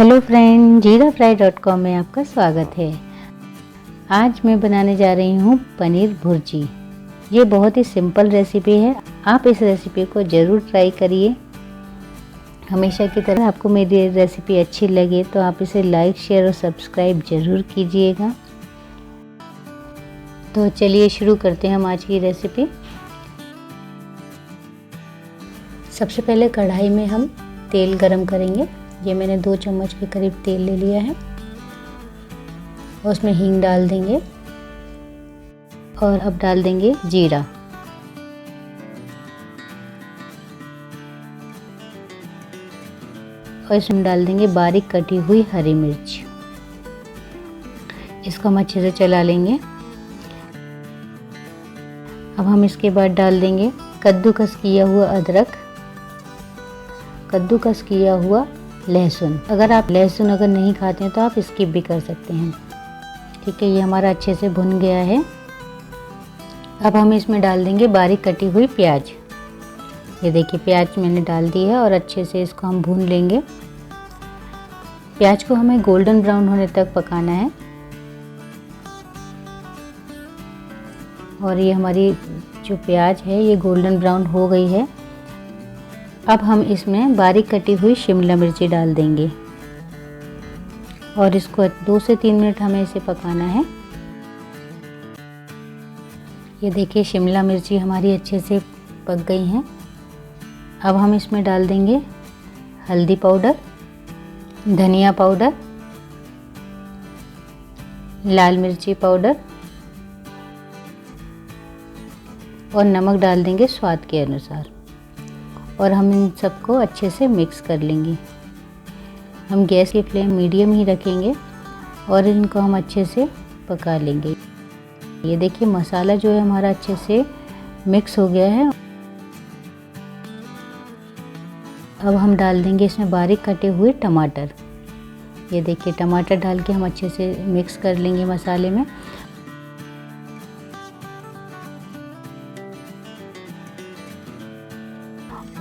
Hello friend, जीराफ्राई.com में आपका स्वागत है। आज मैं बनाने जा रही हूँ पनीर भुर्जी। ये बहुत ही सिंपल रेसिपी है। आप इस रेसिपी को ज़रूर ट्राई करिए। हमेशा की तरह आपको मेरी रेसिपी अच्छी लगे तो आप इसे लाइक, शेयर और सब्सक्राइब ज़रूर कीजिएगा। तो चलिए शुरू करते हैं हम आज की रेसिपी। सबसे पहले कढ़ाई में हम तेल गरम करेंगे। ये मैंने 2 चम्मच के करीब तेल ले लिया है और उसमें हींग डाल देंगे और अब डाल देंगे जीरा और इसमें डाल देंगे बारीक कटी हुई हरी मिर्च। इसको हम अच्छे से चला लेंगे। अब हम इसके बाद डाल देंगे कद्दूकस किया हुआ अदरक, कद्दूकस किया हुआ लहसुन। अगर आप लहसुन नहीं खाते हैं तो आप स्किप भी कर सकते हैं। ठीक है, ये हमारा अच्छे से भुन गया है। अब हम इसमें डाल देंगे बारीक कटी हुई प्याज। ये देखिए प्याज मैंने डाल दी है और अच्छे से इसको हम भून लेंगे। प्याज को हमें गोल्डन ब्राउन होने तक पकाना है। और ये हमारी जो प्याज है ये गोल्डन ब्राउन हो गई है। अब हम इसमें बारीक कटी हुई शिमला मिर्ची डाल देंगे और इसको 2 से 3 मिनट हमें इसे पकाना है। ये देखिए शिमला मिर्ची हमारी अच्छे से पक गई हैं। अब हम इसमें डाल देंगे हल्दी पाउडर, धनिया पाउडर, लाल मिर्ची पाउडर और नमक डाल देंगे स्वाद के अनुसार। और हम इन सबको अच्छे से मिक्स कर लेंगे। हम गैस की फ्लेम मीडियम ही रखेंगे और इनको हम अच्छे से पका लेंगे। ये देखिए मसाला जो है हमारा अच्छे से मिक्स हो गया है। अब हम डाल देंगे इसमें बारीक कटे हुए टमाटर। ये देखिए टमाटर डाल के हम अच्छे से मिक्स कर लेंगे मसाले में।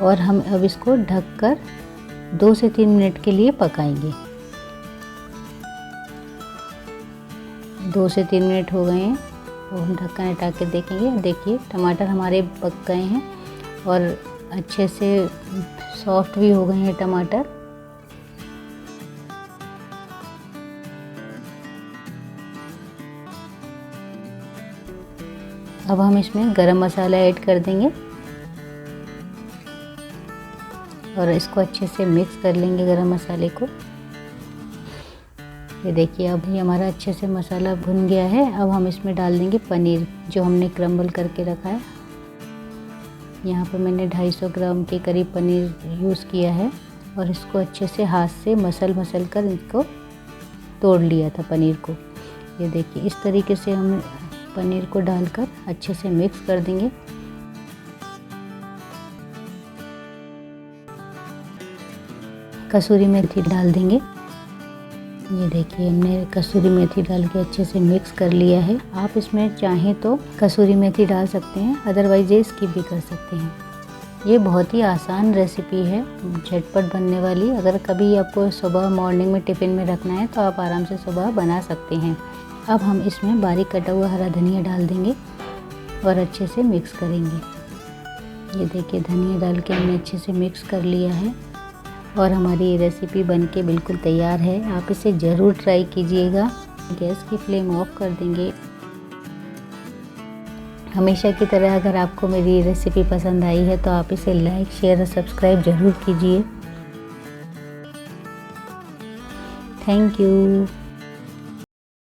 और हम अब इसको ढककर 2 से 3 मिनट के लिए पकाएंगे। 2 से 3 मिनट हो गए हैं और हम ढक्कन हटा के देखेंगे। देखिए टमाटर हमारे पक गए हैं और अच्छे से सॉफ्ट भी हो गए हैं टमाटर। अब हम इसमें गरम मसाला ऐड कर देंगे और इसको अच्छे से मिक्स कर लेंगे गरम मसाले को। ये देखिए अब ये हमारा अच्छे से मसाला भुन गया है। अब हम इसमें डाल देंगे पनीर जो हमने क्रम्बल करके रखा है। यहाँ पर मैंने 250 ग्राम के करीब पनीर यूज़ किया है और इसको अच्छे से हाथ से मसल कर इसको तोड़ लिया था पनीर को। ये देखिए इस तरीके से हम पनीर को डालकर अच्छे से मिक्स कर देंगे। कसूरी मेथी डाल देंगे। ये देखिए हमने कसूरी मेथी डाल के अच्छे से मिक्स कर लिया है। आप इसमें चाहें तो कसूरी मेथी डाल सकते हैं, अदरवाइज ये स्किप भी कर सकते हैं। ये बहुत ही आसान रेसिपी है, झटपट बनने वाली। अगर कभी आपको सुबह मॉर्निंग में टिफ़िन में रखना है तो आप आराम से सुबह बना सकते हैं। अब हम इसमें बारीक कटा हुआ हरा धनिया डाल देंगे और अच्छे से मिक्स करेंगे। ये देखिए धनिया डाल के हमने अच्छे से मिक्स कर लिया है और हमारी ये रेसिपी बनके बिल्कुल तैयार है। आप इसे ज़रूर ट्राई कीजिएगा। गैस की फ्लेम ऑफ कर देंगे। हमेशा की तरह अगर आपको मेरी ये रेसिपी पसंद आई है तो आप इसे लाइक, शेयर और सब्सक्राइब ज़रूर कीजिए। Thank you.